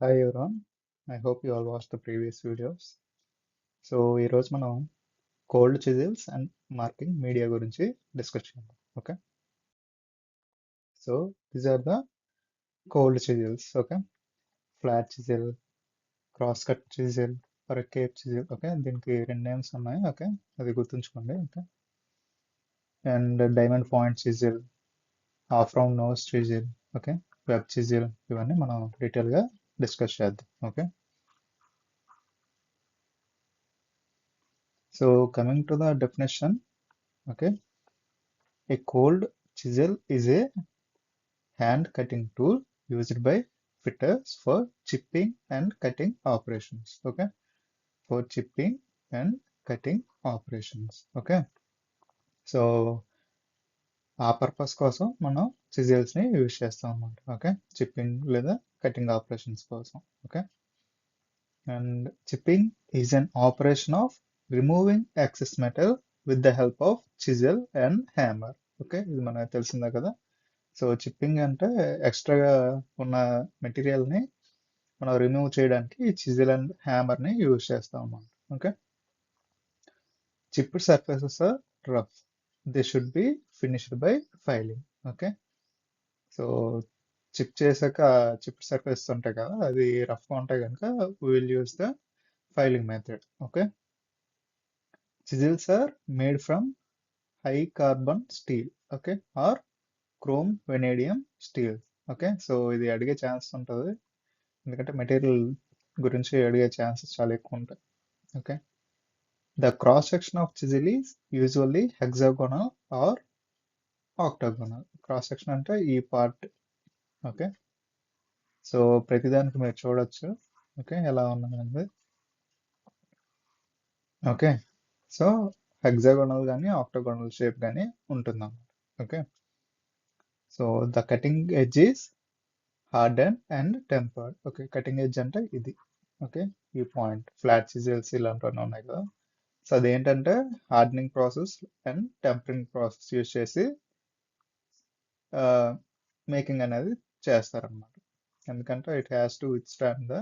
Hi everyone. I hope you all watched the previous videos. So ఈరోజు మనం cold chisels and marking media గురించి discuss చేద్దాం. Okay, so these are the cold chisels. Okay, flat chisel, cross cut chisel, or cape chisel. Okay, దీనికి రెండు names ఉన్నాయి. Okay, అది గుర్తుంచుకోండి. Okay, and diamond point chisel, half round nose chisel, okay, web chisel, ఇవన్నీ మనం డీటెయిల్గా discuss చేద్దాం. Okay, so coming to the definition. Okay, a cold chisel is a hand cutting tool used by fitters for chipping and cutting operations. Okay, for chipping and cutting operations. Okay, so ఆ purpose కోసం మనం చిజిల్స్ ని use చేస్తాం అన్నమాట. Okay, chipping లేదా cutting operations కోసం. Okay, and chipping is an operation of removing excess metal with the help of chisel and hammer. Okay, ఇది మనకు తెలిసిందే కదా. సో చిప్పింగ్ అంటే ఎక్స్ట్రాగా ఉన్న మెటీరియల్ని మనం రిమూవ్ చేయడానికి చిజిల్ అండ్ హ్యామర్ని యూజ్ చేస్తాం అన్నమాట. Okay, chipped surfaces are rough, they should be finished by filing. Okay, so chip చేశాక చిప్డ్ సర్ఫేసెస్ ఉంటాయి కదా, అది రఫ్గా ఉంటాయి కనుక will use the filing method. Okay, chisels are made from high carbon steel. Okay, or chrome vanadium steel. Okay, so ఇది అడిగే chance ఉంటుంది, ఎందుకంటే మెటీరియల్ గురించి అడిగే ఛాన్సెస్ చాలా ఎక్కువ ఉంటాయి. Okay, the cross section of chisel is usually hexagonal or octagonal. Cross section అంటే ఈ పార్ట్. ఓకే, సో ప్రతిదానికి మీరు చూడొచ్చు. ఓకే, ఎలా ఉన్నది. ఓకే, సో హెక్సాగోనల్ కానీ ఆక్టాగోనల్ షేప్ కానీ ఉంటుందన్నమాట. Okay, so the cutting edge is harden and tempered. Okay, cutting edge అంటే ఇది. ఓకే, ఈ పాయింట్ ఫ్లాట్ చిజిల్స్ ఇలాంటివన్నీ ఉన్నాయి కదా, సో అదేంటంటే hardening process and tempering process use చేసి మేకింగ్ అనేది చేస్తారన్నమాట. ఎందుకంటే it has to with stand the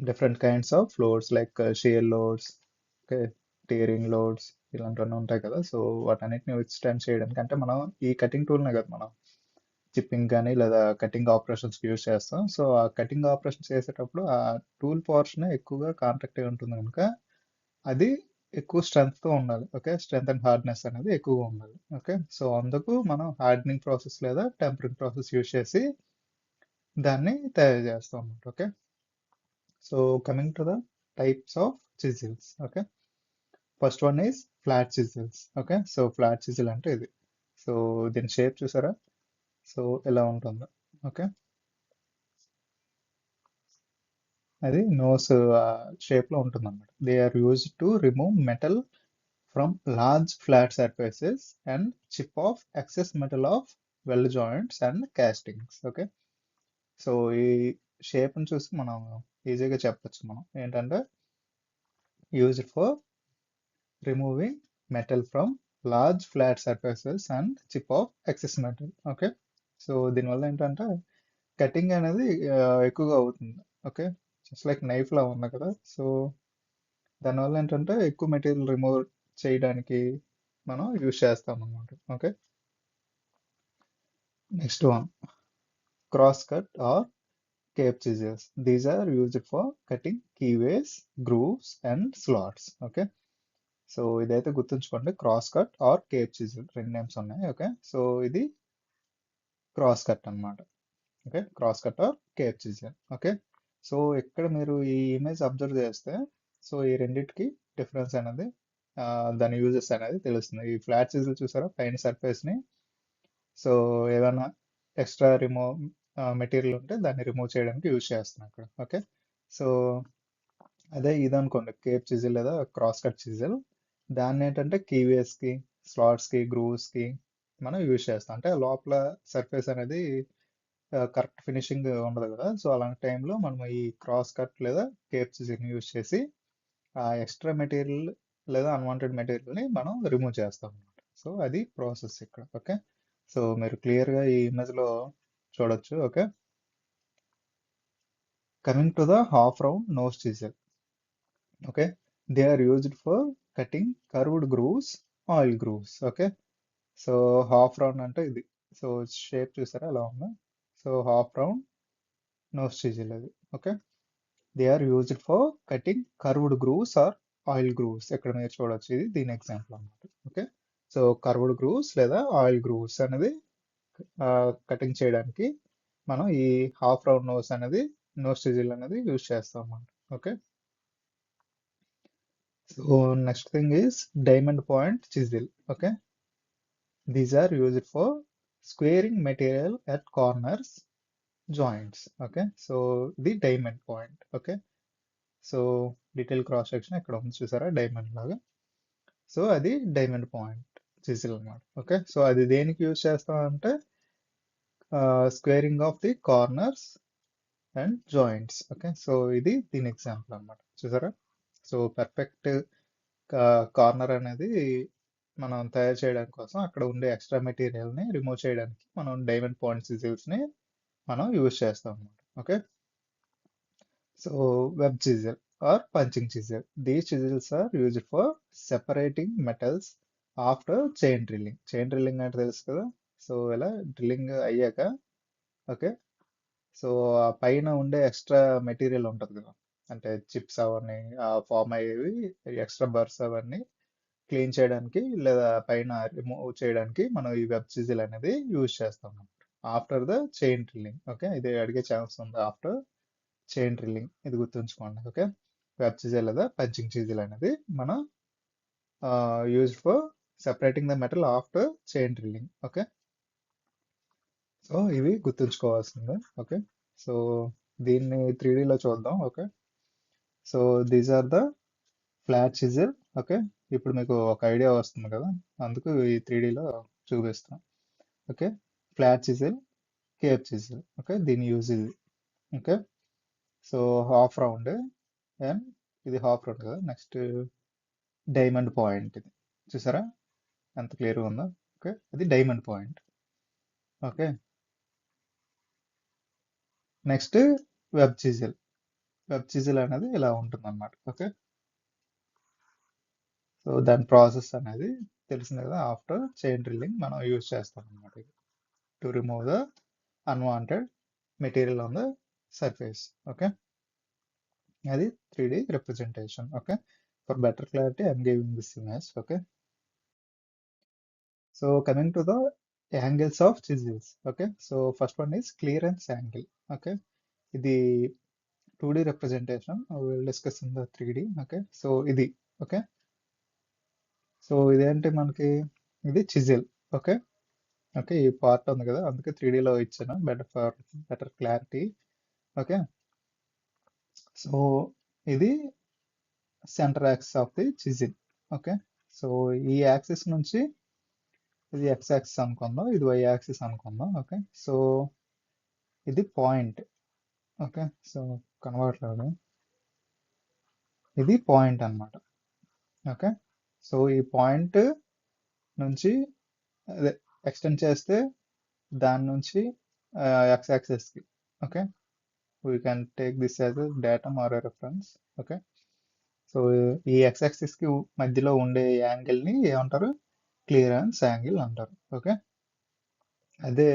different kinds of loads like shear loads, okay, tearing loads, ఇలాంటివన్నీ ఉంటాయి కదా. సో వాటన్నిటిని విత్ స్టాండ్ చేయడానికి అంటే మనం ఈ కటింగ్ టూల్నే కదా మనం చిప్పింగ్ కానీ లేదా కటింగ్ ఆపరేషన్స్ యూజ్ చేస్తాం. సో ఆ కటింగ్ ఆపరేషన్స్ చేసేటప్పుడు ఆ టూల్ పోర్షన్ ఎక్కువగా కాంటాక్ట్ అయి ఉంటుంది కనుక అది ఎక్కువ స్ట్రెంగ్త్తో ఉండాలి. ఓకే, స్ట్రెంగ్త్ అండ్ హార్డ్నెస్ అనేది ఎక్కువగా ఉండాలి. ఓకే, సో అందుకు మనం హార్డనింగ్ ప్రాసెస్ లేదా టెంపరింగ్ ప్రాసెస్ యూజ్ చేసి దాన్ని తయారు చేస్తాం అన్నమాట. Okay, so coming to the types of చిజిల్స్. Okay, first one is flat చిజిల్స్. Okay, so flat chisel అంటే ఇది. సో దీని షేప్ చూసారా, సో ఎలా ఉంటుందో. ఓకే, అది నోస్ షేప్లో ఉంటుంది అన్నమాట. They are use to remove metal from large flat surfaces and chip off excess metal off weld joints and castings. Okay, so ఈ షేప్ని చూసి మనం ఈజీగా చెప్పచ్చు మనం ఏంటంటే used for removing metal from large flat surfaces and chip off excess metal. Okay, so దీనివల్ల ఏంటంటే కటింగ్ అనేది ఎక్కువగా అవుతుంది. ఓకే, జస్ట్ లైక్ నైఫ్ లా ఉంది కదా, సో దానివల్ల ఏంటంటే ఎక్కువ మెటీరియల్ రిమూవ్ చేయడానికి మనం యూజ్ చేస్తాం అన్నమాట. Okay, next one cross cut or cape chisels. These are used for cutting keyways, grooves and slots. Okay, so ఇదైతే గుర్తుంచుకోండి, cross cut or cape chisel రెండు నేమ్స్ ఉన్నాయి. ఓకే, సో ఇది క్రాస్ కట్ అన్నమాట. Okay, cross cut or cape chisel. Okay, so ఇక్కడ మీరు ఈ image observe చేస్తే సో ఈ రెండింటికి డిఫరెన్స్ అనేది దాని యూజెస్ అనేది తెలుస్తుంది. ఈ ఫ్లాట్ చిజిల్ చూసారా, పైన సర్ఫేస్ ని సో ఏదైనా ఎక్స్ట్రా రిమూవ్ మెటీరియల్ ఉంటే దాన్ని రిమూవ్ చేయడానికి యూజ్ చేస్తున్నాం ఇక్కడ. ఓకే, సో అదే ఇదనుకోండి కేప్ చిజిల్ లేదా క్రాస్ కట్ చిజిల్, దాన్ని ఏంటంటే కీవేస్కి, స్లాట్స్కి, గ్రూవ్స్కి మనం యూజ్ చేస్తాం. అంటే లోపల సర్ఫేస్ అనేది కరెక్ట్ ఫినిషింగ్ ఉండదు కదా, సో అలాంటి టైంలో మనం ఈ క్రాస్ కట్ లేదా కేప్ చిజిల్ని యూజ్ చేసి ఆ ఎక్స్ట్రా మెటీరియల్ లేదా అన్వాంటెడ్ మెటీరియల్ని మనం రిమూవ్ చేస్తాం అనమాట. సో అది ప్రాసెస్ ఇక్కడ. ఓకే, సో మీరు క్లియర్గా ఈ ఇమేజ్లో చూడొచ్చు. Okay, Coming to the half round nose chisel. Okay, they are used for cutting curved grooves, oil grooves. Okay, so half round అంటే ఇది. సో షేప్ చూసారా ఎలా ఉందో. So half round nose chisel అది. Okay, they are used for cutting curved grooves or oil grooves. ఇక్కడ మీరు చూడొచ్చు, ఇది దీని ఎగ్జాంపుల్ అన్నమాట. ఓకే, సో కర్వ్డ్ గ్రూవ్స్ లేదా ఆయిల్ గ్రూవ్స్ అనేది కటింగ్ చేయడానికి మనం ఈ హాఫ్ రౌండ్ నోస్ అనేది, నోస్ చిజిల్ అనేది యూజ్ చేస్తాం అన్నమాట. Okay, so next thing is diamond point chisel. Okay, these are used for squaring material at corners, joints. Okay, so ఇది diamond point. Okay, so detail cross section ఇక్కడ ఉంది చూసారా diamond లాగా. So అది diamond point chisel అన్నమాట. Okay, so అది దేనికి use చేస్తామంటే squaring of the corners and joints. Okay, so ఇది దీని ఎగ్జాంపుల్ అన్నమాట. చూసారా, సో పర్ఫెక్ట్ కార్నర్ అనేది మనం తయారు చేయడానికి కోసం అక్కడ ఉండే ఎక్స్ట్రా మెటీరియల్ని రిమూవ్ చేయడానికి మనం డైమండ్ పాయింట్ సిజిల్స్ని మనం యూజ్ చేస్తాం అన్నమాట. Okay, so web chisel or punching chisel. These chisels are used for separating metals after chain drilling. Chain drilling అంటే తెలుసు కదా. సో ఇలా డ్రిల్లింగ్ అయ్యాక, ఓకే, సో ఆ పైన ఉండే ఎక్స్ట్రా మెటీరియల్ ఉంటుంది కదా, అంటే చిప్స్ అవన్నీ ఫామ్ అయ్యేవి, ఎక్స్ట్రా బర్స్ అవన్నీ క్లీన్ చేయడానికి లేదా పైన రిమూవ్ చేయడానికి మనం ఈ వెబ్ చిజిల్ అనేది యూజ్ చేస్తాం after the chain drilling. Okay, ఇది అడిగే ఛాన్స్ ఉంది. ఆఫ్టర్ చైన్ డ్రిల్లింగ్ ఇది గుర్తుంచుకోండి. ఓకే, వెబ్ చిజిల్ లేదా పంచింగ్ చిజిల్ అనేది మనం use for separating the metal after chain drilling. Okay, so ఇవి గుర్తుంచుకోవాల్సిందే. ఓకే, సో దీన్ని 3Dలో చూద్దాం. Okay, so these are the flat chisel. Okay, ఇప్పుడు మీకు ఒక ఐడియా వస్తుంది కదా, అందుకు ఈ 3Dలో చూపిస్తాం. Okay, flat chisel, Cape chisel. Okay, దీని యూజ్ ఇది. Okay, so half round and ఇది హాఫ్ రౌండ్ కదా. నెక్స్ట్ డైమండ్ పాయింట్, ఇది చూసారా ఎంత క్లియర్గా ఉందో. ఓకే, అది diamond point. Okay, next web chisel. Web chisel అనేది ఇలా ఉంటుంది అనమాట. ఓకే, సో దాని ప్రాసెస్ అనేది తెలిసింది కదా. ఆఫ్టర్ చైన్ డ్రిల్లింగ్ మనం యూజ్ చేస్తాం అనమాట to remove the unwanted material on the surface. Okay, అది 3D representation. Okay, for better clarity I'm giving this image. Okay, so coming to the angles of chisels. Okay, so first one is clearance angle. Okay, ఇది 2D representation. We will discuss in the 3D. Okay, so ఇది. Okay, so ఇదేంటి మనకి, ఇది chisel. Okay, okay, ఈ part ఉంది కదా, అందుకే 3Dలో ఇచ్చాను బెటర్ క్లారిటీ. ఓకే, సో ఇది centre axis of the chisel. Okay, so ఈ యాక్సిస్ నుంచి ఇది ఎక్స్ యాక్సిస్ అనుకుందాం, ఇది వై యాక్సిస్ అనుకుందాం. ఓకే, సో ఇది పాయింట్. ఓకే, సో కనబడట్లేదు, ఇది పాయింట్ అన్నమాట. ఓకే, సో ఈ పాయింట్ నుంచి అదే ఎక్స్టెండ్ చేస్తే దాని నుంచి ఎక్స్ యాక్సిస్కి. Okay, we can take this as a datum or reference. Okay, so ఈ ఎక్స్ యాక్సిస్కి మధ్యలో ఉండే యాంగిల్ని ఏమంటారు, క్లియరెన్స్ యాంగిల్ అంటారు. ఓకే, అదే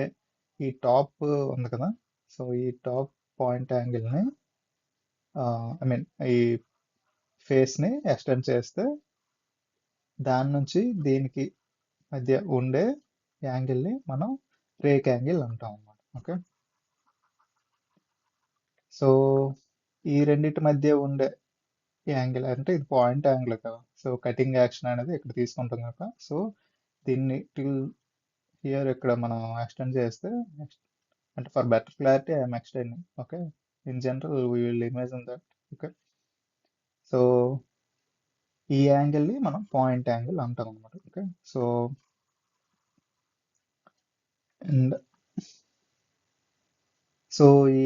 ఈ టాప్ ఉంది కదా, సో ఈ టాప్ పాయింట్ యాంగిల్ని ఐ మీన్ ఈ ఫేస్ని ఎక్స్టెండ్ చేస్తే దాని నుంచి దీనికి మధ్య ఉండే యాంగిల్ని మనం రేక్ యాంగిల్ అంటాం అన్నమాట. ఓకే, సో ఈ రెండింటి మధ్య ఉండే యాంగిల్ అంటే ఇది పాయింట్ యాంగిల్ కదా, సో కటింగ్ యాక్షన్ అనేది ఇక్కడ తీసుకుంటాం కనుక, సో దీన్ని టిల్ హియర్ ఇక్కడ మనం ఎక్స్టెండ్ చేస్తే, అంటే for better clarity I'm extending. Okay, in general we will imagine that. Okay, so ఈ యాంగిల్ని మనం పాయింట్ యాంగిల్ అంటాం అనమాట. ఓకే, సో అండ్ సో ఈ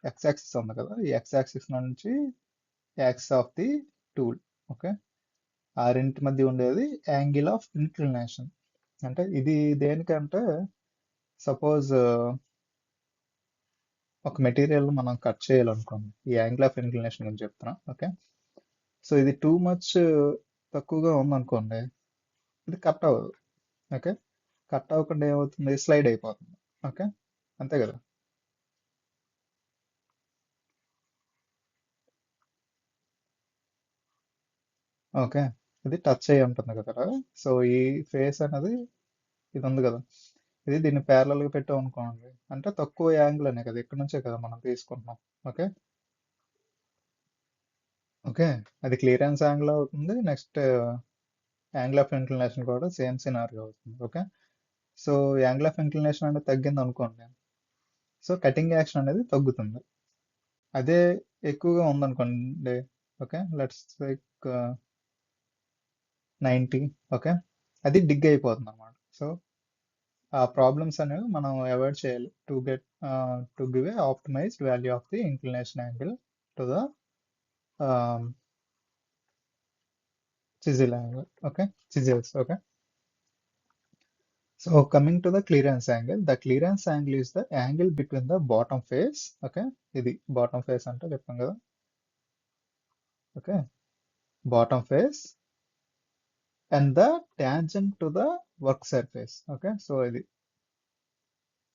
ఎక్స్ యాక్సిస్ ఉంది కదా, ఈ ఎక్స్ యాక్సిస్ నుంచి axis of the tool. Okay, ఆ రెండింటి మధ్య ఉండేది యాంగిల్ ఆఫ్ ఇంక్లినేషన్. అంటే ఇది దేనికంటే, సపోజ్ ఒక మెటీరియల్ మనం కట్ చేయాలనుకోండి, ఈ యాంగిల్ ఆఫ్ ఇంక్లినేషన్ గురించి చెప్తున్నా. ఓకే, సో ఇది టూ మచ్ తక్కువగా ఉందనుకోండి, ఇది కట్ అవ్వదు. ఓకే, కట్ అవ్వకుండా ఏమవుతుంది, స్లైడ్ అయిపోతుంది. ఓకే, అంతే కదా. ఓకే, ఇది టచ్ అయ్యి ఉంటుంది కదా. సో ఈ ఫేస్ అనేది ఇది ఉంది కదా, ఇది దీన్ని parallel గా పెట్టాం అనుకోండి, అంటే తక్కువ యాంగిల్ అనే కదా, ఇక్కడ నుంచే కదా మనం తీసుకుంటున్నాం. ఓకే, ఓకే, అది క్లియరెన్స్ యాంగిల్ అవుతుంది. నెక్స్ట్ యాంగిల్ ఆఫ్ ఇంక్లినేషన్ కూడా సేమ్ సినారియో అవుతుంది. Okay, so angle of inclination అనేది తగ్గింది అనుకోండి, సో కటింగ్ యాక్షన్ అనేది తగ్గుతుంది. అదే ఎక్కువగా ఉందనుకోండి, ఓకే, లెట్స్ లైక్ 90. ఓకే, అది డిగ్ అయిపోతుంది అనమాట. సో ఆ ప్రాబ్లమ్స్ అనేవి మనం అవాయిడ్ చేయాలి to give a optimised value of the inclination angle to the chisel angle. Okay, chisels. Okay, so coming to the clearance angle, the clearance angle is the angle between the bottom face. Okay, ఇది bottom face అంటే చెప్పాం కదా. Okay, bottom face and the tangent to the work surface. Okay, so ఇది.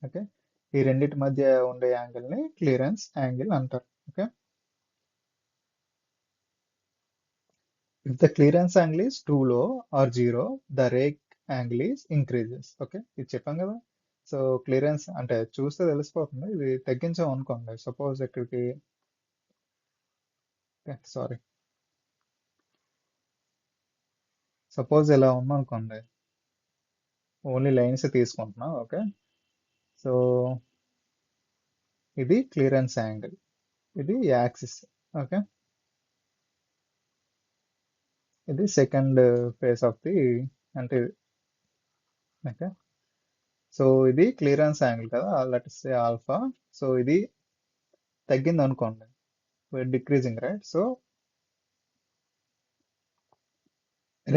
Okay, ఈ రెండిటి మధ్య ఉండే angle ని క్లియరెన్స్ యాంగిల్ అంటారు. Okay, if the clearance angle is too low or zero, the rake angle is increases. Okay, ఇది చెప్పాం కదా. సో క్లియరెన్స్ అంటే చూస్తే తెలిసిపోతుంది, ఇది తగ్గించాం అనుకోండి, సపోజ్ ఇక్కడికి, సారీ, సపోజ్ ఇలా ఉందనుకోండి, ఓన్లీ లైన్స్ తీసుకుంటున్నాం. ఓకే, సో ఇది క్లియరెన్స్ యాంగిల్, ఇది యాక్సిస్. ఓకే, ఇది సెకండ్ ఫేస్ ఆఫ్ ది, అంటే ఇది. ఓకే, సో ఇది క్లియరెన్స్ యాంగిల్ కదా, లెట్ సే ఆల్ఫా. సో ఇది తగ్గింది అనుకోండి, decreasing, right. So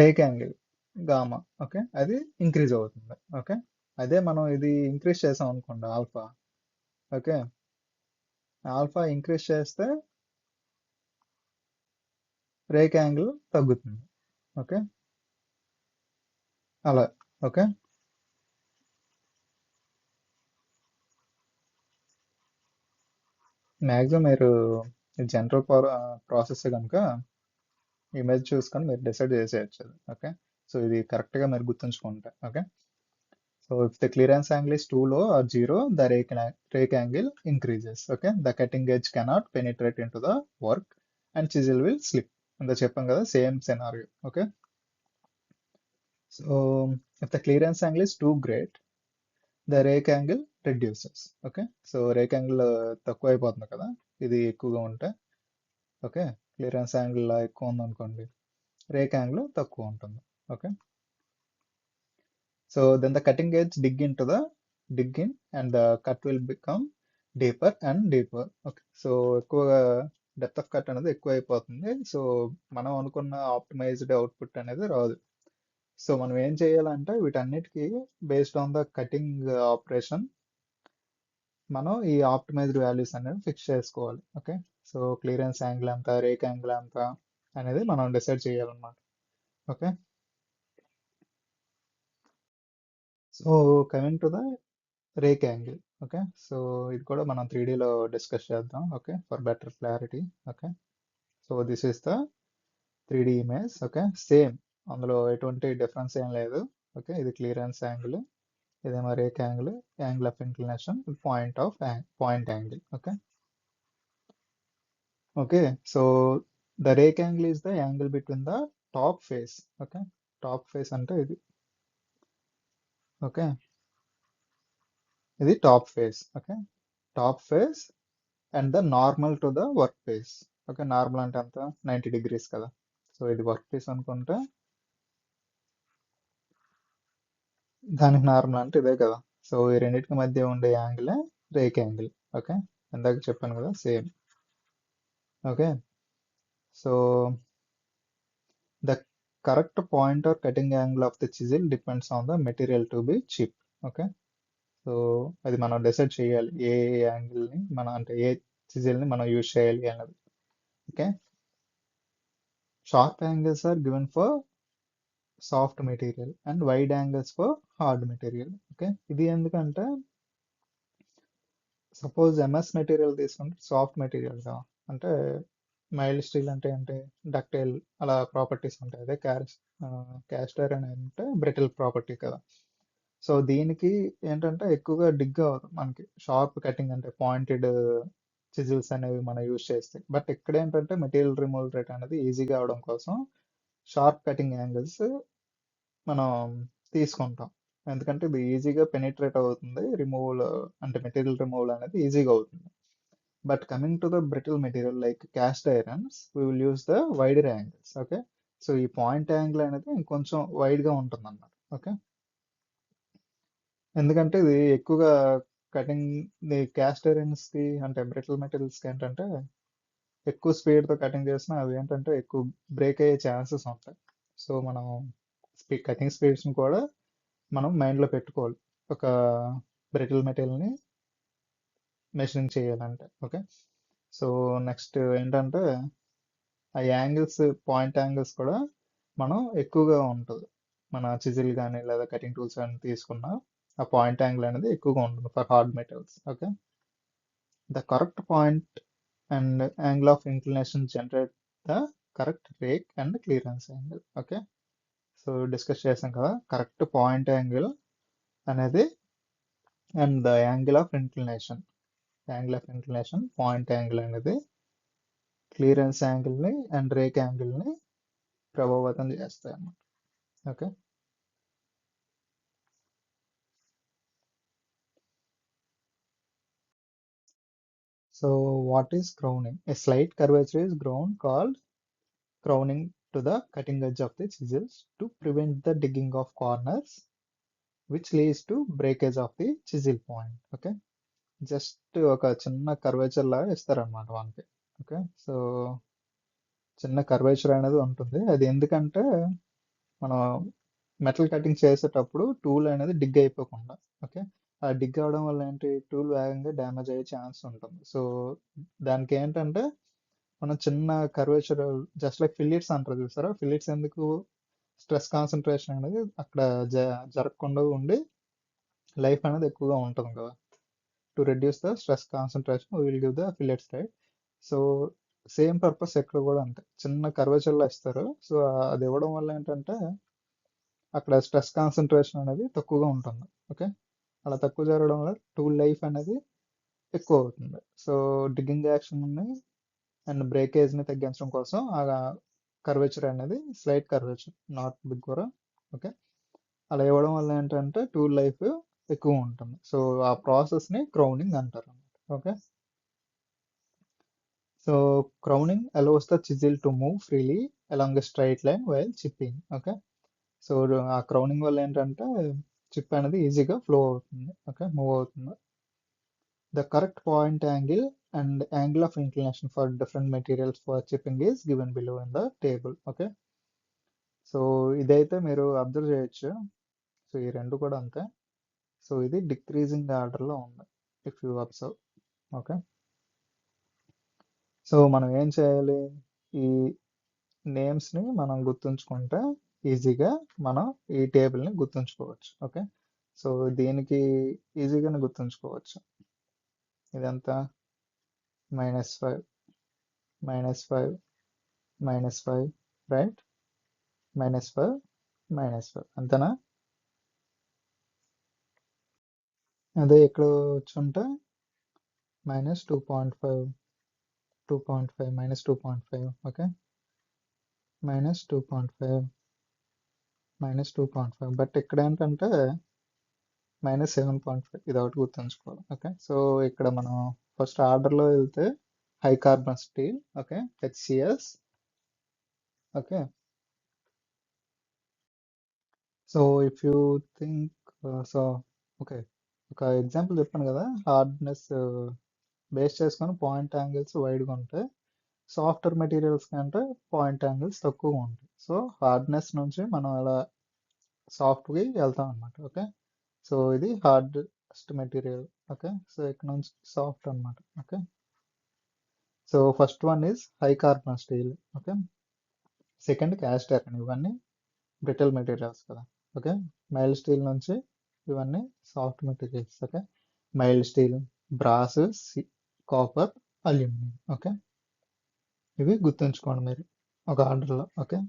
rake angle gamma, okay, అది ఇంక్రీజ్ అవుతుంది. ఓకే, అదే మనం ఇది ఇంక్రీజ్ చేసాం అనుకోండి, ఆల్ఫా. ఓకే, ఆల్ఫా ఇంక్రీజ్ చేస్తే రేక్ యాంగిల్ తగ్గుతుంది. ఓకే, అలా. ఓకే, మ్యాక్సిమం మీరు జనరల్ ప్రాసెస్ కనుక ఇమేజ్ చూసుకొని మీరు డిసైడ్ చేసేయచ్చు అది. ఓకే, సో ఇది కరెక్ట్గా మీరు గుర్తుంచుకుంటే. Okay, so if the clearance angle is too low or zero, the rake angle increases. Okay, the cutting edge cannot penetrate into the work and chisel will slip. ఇంత చెప్పాం కదా, same scenario. Okay, so if the clearance angle is too great, the rake angle reduces. Okay, so rake angle తక్కువ అయిపోతుంది కదా, ఇది ఎక్కువగా ఉంటే. Okay, clearance angle ఎక్కువ ఉందనుకోండి, రేక్ యాంగిల్ తక్కువ ఉంటుంది. Okay, so then the cutting edge dig in and the cut will become deeper and deeper. Okay, so ఎక్కువగా డెప్త్ ఆఫ్ కట్ అనేది ఎక్కువ అయిపోతుంది. సో మనం అనుకున్న ఆప్టిమైజ్డ్ అవుట్పుట్ అనేది రాదు. సో మనం ఏం చేయాలంటే వీటన్నిటికీ based on the cutting operation మనం ఈ ఆప్టిమైజ్డ్ వాల్యూస్ అనేది ఫిక్స్ చేసుకోవాలి. ఓకే, సో క్లియరెన్స్ యాంగిల్ ఎంత, రేక్ యాంగిల్ ఎంత అనేది మనం డిసైడ్ చేయాలన్నమాట. Okay, so coming to the rake angle. Okay, so ఇది కూడా మనం 3Dలో డిస్కస్ చేద్దాం. Okay, for better clarity. Okay, so this is the 3D image. Okay, same, అందులో ఎటువంటి డిఫరెన్స్ ఏం లేదు. ఓకే, ఇది క్లియరెన్స్ యాంగిల్, ఇదేమో rake angle, angle of inclination, point angle. Okay, okay, so the rake angle is the angle between the top face. Okay, top face అంటే ఇది. Okay, ఇది top face. Okay, top face and the normal to the work piece. Okay, normal అంటే అంత 90 degrees కదా. So ఇది work piece అనుకుంటే దానికి normal అంటే ఇదే కదా. సో ఈ రెండింటికి మధ్య ఉండే యాంగిల్ రేక్ యాంగిల్. ఓకే, ఇందాక చెప్పాను కదా, same. Okay, so the correct point or cutting angle of the chisel depends on the material to be chip. Okay, so అది మనం డిసైడ్ చేయాలి ఏ యాంగిల్ని మనం అంటే ఏ చిజిల్ని మనం యూజ్ చేయాలి అన్నది. Okay, sharp angles are given for soft material and wide angles for hard material. Okay, ఇది ఎందుకంటే సపోజ్ ఎంఎస్ మెటీరియల్ తీసుకుంటే సాఫ్ట్ మెటీరియల్గా అంటే మైల్డ్ స్టీల్ అంటే డక్టైల్ అలా ప్రాపర్టీస్ ఉంటాయి. అదే క్యాస్ట్ ఐరన్ అంటే బ్రిటిల్ ప్రాపర్టీ కదా. సో దీనికి ఏంటంటే ఎక్కువగా డిగ్ అవ్వదు మనకి షార్ప్ కటింగ్ అంటే పాయింటెడ్ చిజిల్స్ అనేవి మనం యూజ్ చేస్తే. బట్ ఇక్కడ ఏంటంటే మెటీరియల్ రిమూవల్ రేట్ అనేది ఈజీగా అవడం కోసం షార్ప్ కటింగ్ యాంగిల్స్ మనం తీసుకుంటాం. ఎందుకంటే ఇది ఈజీగా పెనిట్రేట్ అవుతుంది, రిమూవల్ అంటే మెటీరియల్ రిమూవల్ అనేది ఈజీగా అవుతుంది. But coming to the brittle material like caste irons we will use the wider angles. Okay, so ఈ పాయింట్ యాంగిల్ అనేది ఇంకొంచెం వైడ్గా ఉంటుంది అన్నమాట. ఓకే, ఎందుకంటే ఇది ఎక్కువగా కటింగ్ ది క్యాస్ట్ ఐరన్స్కి అంటే బ్రిటిల్ మెటీరియల్స్కి ఏంటంటే ఎక్కువ స్పీడ్తో కటింగ్ చేసినా అవి ఏంటంటే ఎక్కువ బ్రేక్ అయ్యే ఛాన్సెస్ ఉంటాయి. సో మనం కటింగ్ స్పీడ్స్ని కూడా మనం మైండ్లో పెట్టుకోవాలి ఒక బ్రిటిల్ మెటీరియల్ని మెషరింగ్ చేయాలంటే. ఓకే, సో నెక్స్ట్ ఏంటంటే ఆ యాంగిల్స్ పాయింట్ యాంగిల్స్ కూడా మనం ఎక్కువగా ఉంటుంది మన చిజిల్ కానీ లేదా కటింగ్ టూల్స్ కానీ తీసుకున్న ఆ పాయింట్ యాంగిల్ అనేది ఎక్కువగా ఉంటుంది for hard metals. Okay, the correct point and angle of inclination generate the correct rake and clearance angle. Okay, so discuss చేసాం కదా కరెక్ట్ పాయింట్ యాంగిల్ అనేది and the angle of inclination point angle అనేది clearance యాంగిల్ని and rake యాంగిల్ని ప్రభావితం చేస్తాయి అన్నమాట. Okay, so what is crowning? A slight curvature is ground called crowning to the cutting edge of the chisels to prevent the digging of corners, which leads to breakage of the chisel point. Okay, just ఒక చిన్న curvature లాగా ఇస్తారనమాట మనకి. Okay, so చిన్న curvature అనేది ఉంటుంది. అది ఎందుకంటే మనం మెటల్ కటింగ్ చేసేటప్పుడు టూల్ అనేది డిగ్ అయిపోకుండా. ఓకే, ఆ డిగ్ అవడం వల్ల ఏంటి టూల్ వేగంగా డ్యామేజ్ అయ్యే ఛాన్స్ ఉంటుంది. సో దానికి ఏంటంటే మనం చిన్న కర్వేచర్ జస్ట్ లైక్ ఫిలిట్స్ అంటారు చూసారా, ఫిలిట్స్ ఎందుకు స్ట్రెస్ కాన్సన్ట్రేషన్ అనేది అక్కడ జరగకుండా ఉండి లైఫ్ అనేది ఎక్కువగా ఉంటుంది కదా. To reduce the stress concentration will give the fillets, right. So same purpose ఎక్కడ కూడా అంతే చిన్న కర్వేచర్లో ఇస్తారు. సో అది ఇవ్వడం వల్ల ఏంటంటే అక్కడ స్ట్రెస్ కాన్సన్ట్రేషన్ అనేది తక్కువగా ఉంటుంది. ఓకే, అలా తక్కువ జరగడం వల్ల టూల్ లైఫ్ అనేది ఎక్కువ అవుతుంది. సో డిగ్గింగ్ యాక్షన్ని అండ్ బ్రేకేజ్ని తగ్గించడం కోసం ఆ కర్వేచర్ అనేది స్లైట్ కర్వేచర్, నాట్ బిగ్ కూడా. ఓకే, అలా ఇవ్వడం వల్ల ఏంటంటే టూల్ లైఫ్ ఎక్కువ ఉంటుంది. సో ఆ ప్రాసెస్ని క్రౌనింగ్ అంటారు. Okay, so crowning allows the chisel to move freely along a straight line while chipping. Okay, so ఆ క్రౌనింగ్ వల్ల ఏంటంటే చిప్ అనేది ఈజీగా ఫ్లో అవుతుంది. ఓకే, మూవ్ అవుతుంది. The correct point angle and angle of inclination for different materials for chipping is given below in the table. Okay, so ఇదైతే మీరు observe చేయొచ్చు. సో ఈ రెండు కూడా అంతే. సో ఇది డిక్రీజింగ్ ఆర్డర్లో ఉంది if you observe. Okay, so మనం ఏం చేయాలి, ఈ నేమ్స్ని మనం గుర్తుంచుకుంటే ఈజీగా మనం ఈ టేబుల్ని గుర్తుంచుకోవచ్చు. ఓకే, సో దీనికి ఈజీగానే గుర్తుంచుకోవచ్చు. ఇదంతా -5 -5 -5, రైట్, -5 -5 అంతేనా. అదే ఇక్కడ వచ్చుంటే -2.5 2.5 -2.5. ఓకే, -2.5 -2.5, బట్ ఇక్కడ ఏంటంటే -7.5, ఇది ఒకటి గుర్తుంచుకోవాలి. ఓకే, సో ఇక్కడ మనం ఫస్ట్ ఆర్డర్లో వెళ్తే high carbon steel. Okay, HCS. Okay, so if you think, so okay, ఒక ఎగ్జాంపుల్ చెప్పాను కదా, హార్డ్నెస్ బేస్ చేసుకొని పాయింట్ యాంగిల్స్ వైడ్గా ఉంటాయి, సాఫ్ట్వేర్ మెటీరియల్స్ కంటే పాయింట్ యాంగిల్స్ తక్కువగా ఉంటాయి. సో హార్డ్నెస్ నుంచి మనం అలా సాఫ్ట్కి వెళ్తాం అనమాట. ఓకే, సో ఇది సాఫ్టెస్ట్ మెటీరియల్. ఓకే, సో ఇక్కడ నుంచి సాఫ్ట్ అన్నమాట. Okay, so first one is high carbon steel. Okay, second cast iron. ఇవన్నీ బ్రిటిల్ మెటీరియల్స్ కదా. ఓకే, మైల్డ్ స్టీల్ నుంచి ఇవన్నీ soft materials. Okay, mild steel, brass, copper, aluminium. Okay, ఇవి గుర్తుంచుకోండి మీరు ఒక ఆర్డర్లో. ఓకే,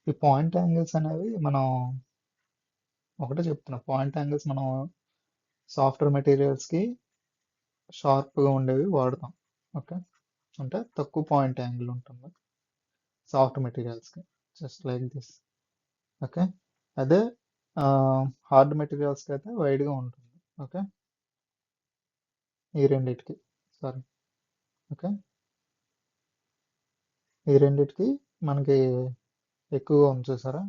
ఈ పాయింట్ యాంగిల్స్ అనేవి మనం ఒకటే చెప్తున్నా, పాయింట్ యాంగిల్స్ మనం సాఫ్ట్వేర్ మెటీరియల్స్కి షార్ప్గా ఉండేవి వాడతాం. ఓకే, అంటే తక్కువ పాయింట్ యాంగిల్ ఉంటుంది సాఫ్ట్ మెటీరియల్స్కి, జస్ట్ లైక్ దిస్. ఓకే, అదే హార్డ్ మెటీరియల్స్కి అయితే వైడ్గా ఉంటుంది. ఓకే, ఈ రెండిటికి, సారీ. ఓకే, ఈ రెండిటికి మనకి ఎక్కువగా ఉంది చూసారా,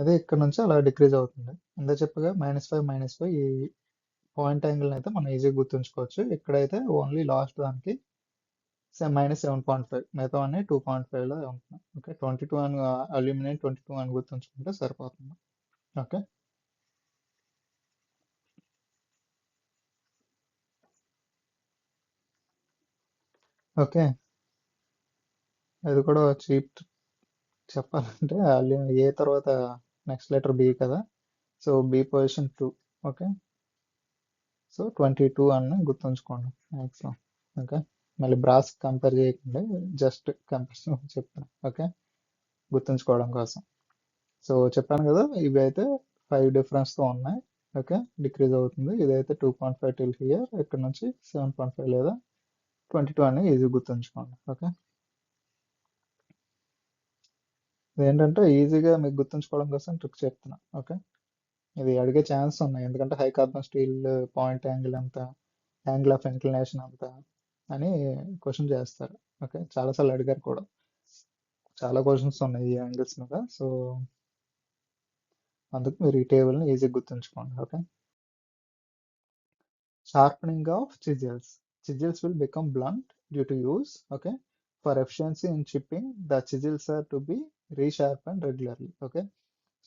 అదే ఇక్కడ నుంచి అలా డిక్రీజ్ అవుతుంది. ఇందా చెప్పగా -5 -5 ఈ పాయింట్ యాంగిల్ అయితే మనం ఈజీగా గుర్తుంచుకోవచ్చు. ఇక్కడైతే ఓన్లీ లాస్ట్ దానికి -7.5, మిగతా అన్ని 2.5లో ఉంటున్నాయి. ఓకే, 22 అని అల్యూమినియం 22 అని గుర్తుంచుకుంటే సరిపోతుంది. ఓకే, ఓకే, అది కూడా చీప్ చెప్పాలంటే ఏ తర్వాత నెక్స్ట్ లెటర్ బి కదా, so B position 2. Okay, so 22 అని గుర్తుంచుకోండి మ్యాక్సిమం. ఓకే, మళ్ళీ బ్రాస్ కంపేర్ చేయకుండా జస్ట్ కంపారిజన్ చెప్తాను. ఓకే, గుర్తుంచుకోవడం కోసం. సో చెప్పాను కదా, ఇవి అయితే 5 డిఫరెన్స్తో ఉన్నాయి. ఓకే, డిక్రీజ్ అవుతుంది. ఇదైతే 2.5 టిల్ హియర్, ఇక్కడ నుంచి 7.5 లేదా 22 అని ఈజీ గుర్తుంచుకోండి. ఓకే, ఇదేంటంటే ఈజీగా మీకు గుర్తుంచుకోవడం కోసం ట్రిక్ చెప్తున్నా. ఓకే, ఇది అడిగే ఛాన్స్ ఉన్నాయి, ఎందుకంటే high carbon steel point angle ఎంత, యాంగిల్ ఆఫ్ ఇంక్లినేషన్ ఎంత అని క్వశ్చన్ చేస్తారు. ఓకే, చాలాసార్లు అడిగారు కూడా, చాలా క్వశ్చన్స్ ఉన్నాయి ఈ యాంగిల్స్ మీద. సో అందుకు మీరు ఈ టేబుల్ని ఈజీగా గుర్తుంచుకోండి. Okay, sharpening of chisels. Chisels will become blunt due to use. Okay, for efficiency in chipping, the chisels are to be resharpened regularly. Okay,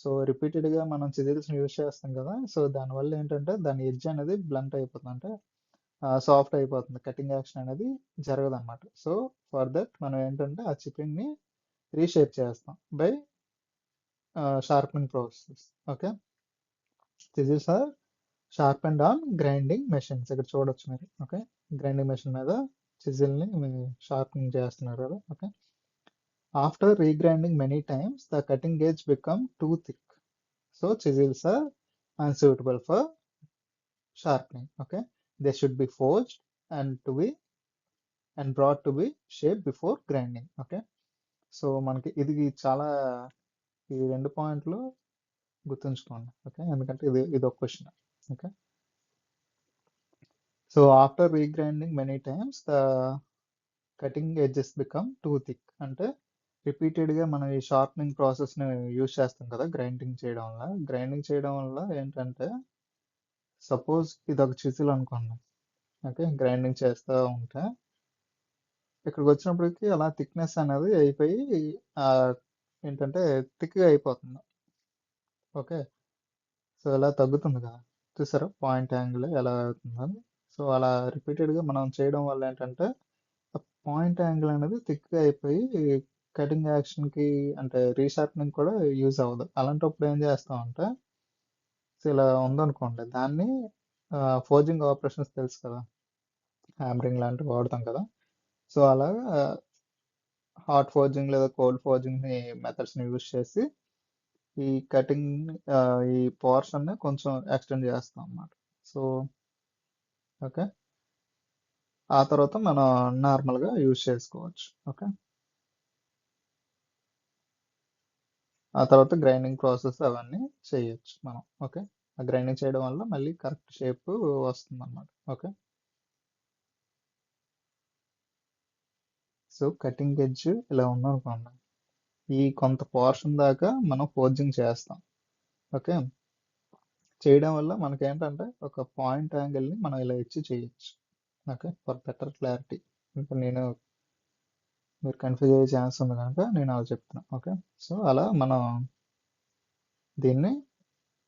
so రిపీటెడ్గా మనం చిజిల్స్ని యూజ్ చేస్తాం కదా, సో దానివల్ల ఏంటంటే దాని ఎడ్జ్ అనేది బ్లంట్ అయిపోతుంది, అంటే సాఫ్ట్ అయిపోతుంది, కటింగ్ యాక్షన్ అనేది జరగదు అనమాట. సో ఫర్ దట్ మనం ఏంటంటే ఆ చిప్పింగ్ని రీషేప్ చేస్తాం by sharpening process. Okay, chisels are sharpened on grinding machines. ఇక్కడ చూడొచ్చు మీరు. ఓకే, గ్రైండింగ్ మెషిన్ మీద చిజిల్ని షార్పెనింగ్ చేస్తున్నారు కదా. Okay, after regrinding many times the cutting edge become too thick, so chisels are unsuitable for sharpening. Okay, they should be forged and to be and brought to be shaped before grinding. Okay, so మనకి ఇది చాలా, ఈ రెండు పాయింట్లు గుర్తుంచుకోండి. Okay, ఎందుకంటే ఇది ఒక question. Okay, so after regrinding many times the cutting edges become too thick, అంటే రిపీటెడ్గా మనం ఈ షార్పనింగ్ ప్రాసెస్ని యూజ్ చేస్తాం కదా గ్రైండింగ్ చేయడం వల్ల ఏంటంటే, సపోజ్ ఇది ఒక చిజిల్ అనుకోండి. ఓకే, గ్రైండింగ్ చేస్తూ ఉంటే ఇక్కడికి వచ్చినప్పటికి అలా థిక్నెస్ అనేది అయిపోయి ఆ, ఏంటంటే థిక్గా అయిపోతుంది. ఓకే, సో ఇలా తగ్గుతుంది కదా, చూసారా పాయింట్ యాంగిల్ ఎలా అవుతుందని. సో అలా రిపీటెడ్గా మనం చేయడం వల్ల ఏంటంటే పాయింట్ యాంగిల్ అనేది థిక్గా అయిపోయి కటింగ్ యాక్షన్కి అంటే రీషార్ప్నింగ్ కూడా యూజ్ అవ్వదు. అలాంటప్పుడు ఏం చేస్తామంటే, సో ఇలా ఉందనుకోండి, దాన్ని ఫోర్జింగ్ ఆపరేషన్స్ తెలుసు కదా, హ్యామరింగ్ లాంటివి వాడతాం కదా. సో అలాగా హాట్ ఫోర్జింగ్ లేదా కోల్డ్ ఫోర్జింగ్ మెథడ్స్ని యూజ్ చేసి ఈ కటింగ్ ఈ పోర్షన్ని కొంచెం ఎక్స్టెండ్ చేస్తాం అన్నమాట. సో ఓకే, ఆ తర్వాత మనం నార్మల్గా యూజ్ చేసుకోవచ్చు. ఓకే, ఆ తర్వాత గ్రైండింగ్ ప్రాసెస్ అవన్నీ చేయొచ్చు మనం. ఓకే, ఆ గ్రైండింగ్ చేయడం వల్ల మళ్ళీ కరెక్ట్ షేప్ వస్తుంది అన్నమాట. ఓకే, సో కటింగ్ ఎడ్జ్ ఇలా ఉందనుకోండి, ఈ కొంత పోర్షన్ దాకా మనం ఫోర్జింగ్ చేస్తాం. ఓకే, చేయడం వల్ల మనకి ఏంటంటే ఒక పాయింట్ యాంగిల్ని మనం ఇలా ఇచ్చి చేయొచ్చు. Okay, for better clarity. ఇప్పుడు మీరు కన్ఫ్యూజ్ అయ్యే ఛాన్స్ ఉంది కనుక నేను అలా చెప్తున్నా. ఓకే, సో అలా మనం దీన్ని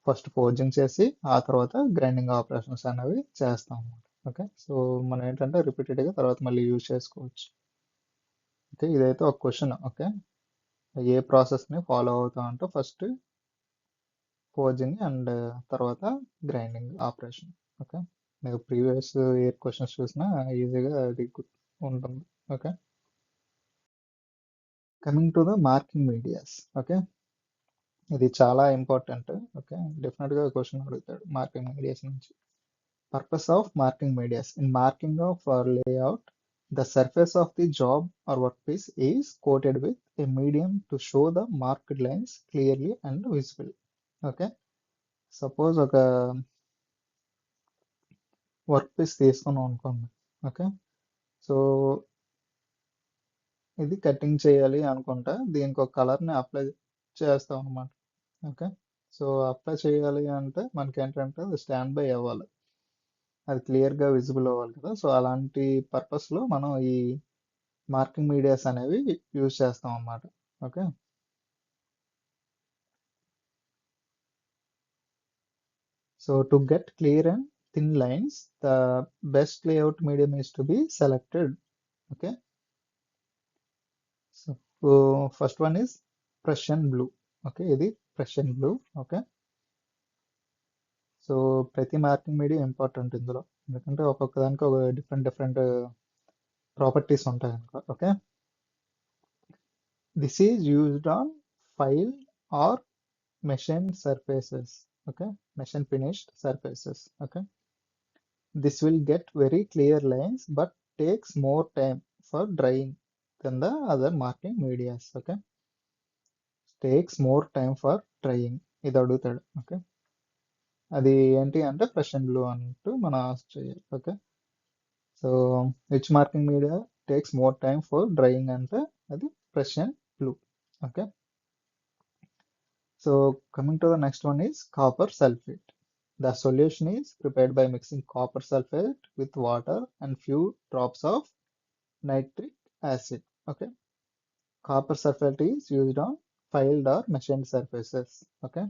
ఫస్ట్ ఫోర్జింగ్ చేసి ఆ తర్వాత గ్రైండింగ్ ఆపరేషన్స్ అనేవి చేస్తాం అన్నమాట. ఓకే, సో మనం ఏంటంటే రిపీటెడ్గా తర్వాత మళ్ళీ యూజ్ చేసుకోవచ్చు. ఓకే, ఇదైతే ఒక క్వశ్చన్. ఓకే, ఏ ప్రాసెస్ని ఫాలో అవుతా అంటే ఫస్ట్ ఫోర్జింగ్ అండ్ తర్వాత గ్రైండింగ్ ఆపరేషన్. ఓకే, మీకు ప్రీవియస్ ఇయర్ క్వశ్చన్స్ చూసినా ఈజీగా అది ఉంటుంది. Okay, coming to the marking medias. Okay, ఇది చాలా ఇంపార్టెంట్. ఓకే, డెఫినెట్గా క్వశ్చన్ అడుగుతాడు మార్కింగ్ మీడియాస్ నుంచి. Purpose of marking medias. In marking of or layout, the surface of the job or workpiece is coated with a medium to show the marked lines clearly and visible. Okay. Suppose ఒక work piece తీసుకున్నాం అనుకోండి. Okay, so ఇది cutting చేయాలి అనుకుంటా దీనికి ఒక కలర్ని apply చేస్తాం అనమాట. ఓకే, సో అప్లై చేయాలి అంటే మనకి ఏంటంటే అది స్టాండ్ బై అవ్వాలి, అది క్లియర్గా విజిబుల్ అవ్వాలి కదా. సో అలాంటి పర్పస్లో మనం ఈ మార్కింగ్ మీడియాస్ అనేవి యూజ్ చేస్తాం అన్నమాట. Okay, so to get clear and thin lines the best layout medium is to be selected. Okay, so first one is Prussian blue. Okay, ఇది ప్రషియన్ బ్లూ. ఓకే, సో ప్రతి marking medium important ఇందులో, ఎందుకంటే ఒక్కొక్క దానికి ఒక different different properties ఉంటాయి కనుక. Okay, this is used on file or machine surfaces. Okay, machine finished surfaces. Okay, this will get very clear lines but takes more time for drying than the other marking medias. Okay, takes more time for drying. ఇది అడుగుతాడు. Okay, అది ఏంటి అంటే Prussian blue అంటూ మనం answer చేయాలి. Okay, so which marking media takes more time for drying అంటే అది Prussian blue. Okay, so coming to the next one is copper sulphate. The solution is prepared by mixing copper sulfate with water and few drops of nitric acid. Okay, copper sulfate is used on filed or machined surfaces. Okay,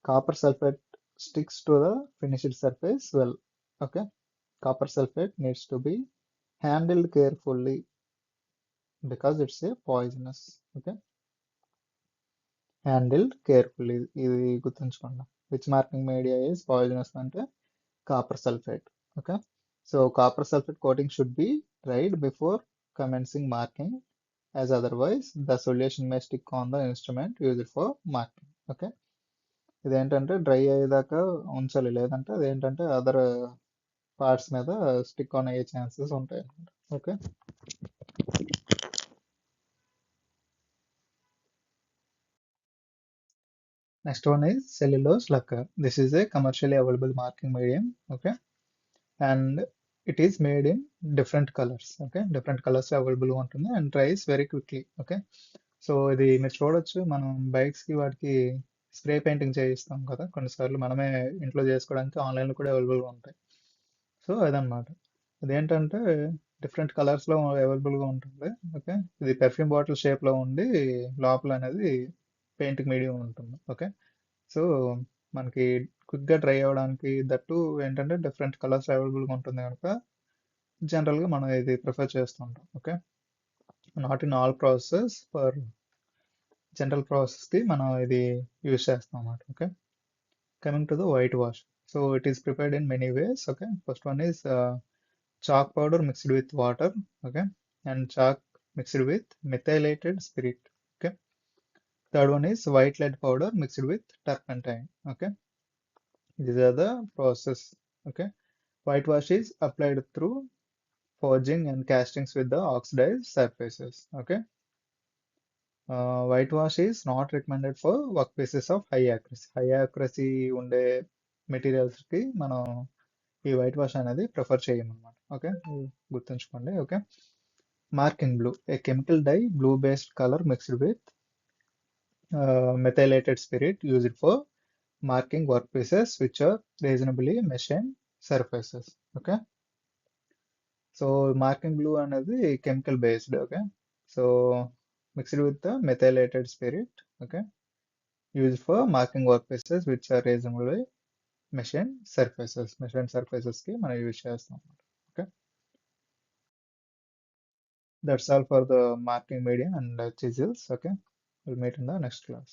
copper sulfate sticks to the finished surface well. Okay, copper sulfate needs to be handled carefully because it's a poisonous. Okay, handled carefully ఇది గుర్తుంచుకోండి. Which marking media is poisonous అంటే copper sulfate. Okay, so copper sulfate coating should be dried before commencing marking, as otherwise the solution may stick on the instrument used for marking. Okay, ఇదేంటంటే dry అయ్యేదాకా ఉంచాలి, లేదంటే అదేంటంటే other parts మీద stick on అయ్యే chances ఉంటాయి అన్నమాట. Okay, next one is cellulose lacquer. This is a commercially available marking medium. Okay, and it is made in different colours. Okay, different colours అవైలబుల్గా ఉంటుంది and డ్రైస్ very quickly. Okay, so ఇది మీరు చూడొచ్చు, మనం బైక్స్కి వాటికి స్ప్రే పెయింటింగ్ చేయిస్తాం కదా కొన్నిసార్లు, మనమే ఇంట్లో చేసుకోవడానికి ఆన్లైన్లో కూడా అవైలబుల్గా ఉంటాయి. సో అదనమాట, ఇదేంటంటే డిఫరెంట్ కలర్స్లో అవైలబుల్గా ఉంటుంది. ఓకే, ఇది పెర్ఫ్యూమ్ బాటిల్ షేప్లో ఉండి లోపల అనేది పెయింటింగ్ మీడియం ఉంటుంది. ఓకే, సో మనకి క్విక్గా డ్రై అవ్వడానికి దట్టు ఏంటంటే డిఫరెంట్ కలర్స్ అవైలబుల్గా ఉంటుంది కనుక జనరల్గా మనం ఇది ప్రిఫర్ చేస్తుంటాం. Okay, not in all process, for general ప్రాసెస్కి మనం ఇది యూజ్ చేస్తాం అన్నమాట. Okay, coming to the white wash. So it is prepared in many ways. Okay, first one is chalk powder mixed with water. Okay, and chalk mixed with methylated spirit. Okay, third one is white lead powder mixed with turpentine. Okay, these are the process. Okay, whitewash is applied through forging and castings with the oxidized surfaces. Okay, whitewash is not recommended for workpieces of high accuracy. High accuracy ఉండే materials కి మనం ఈ white wash అనేది prefer చేయమన్నమాట. Okay, గుర్తుంచుకోండి. Okay, marking blue, A chemical dye blue based colour mixed with methylated spirit used for marking workpieces which are reasonably machined surfaces. Okay, so marking blue అనేది chemical based. Okay, so mixed with the methylated spirit. Okay, used for marking workpieces which are reasonably machine surfaces కి మనం use చేస్తాం. Okay, that's all for the marking medium and chisels. Okay, we'll meet in the next class.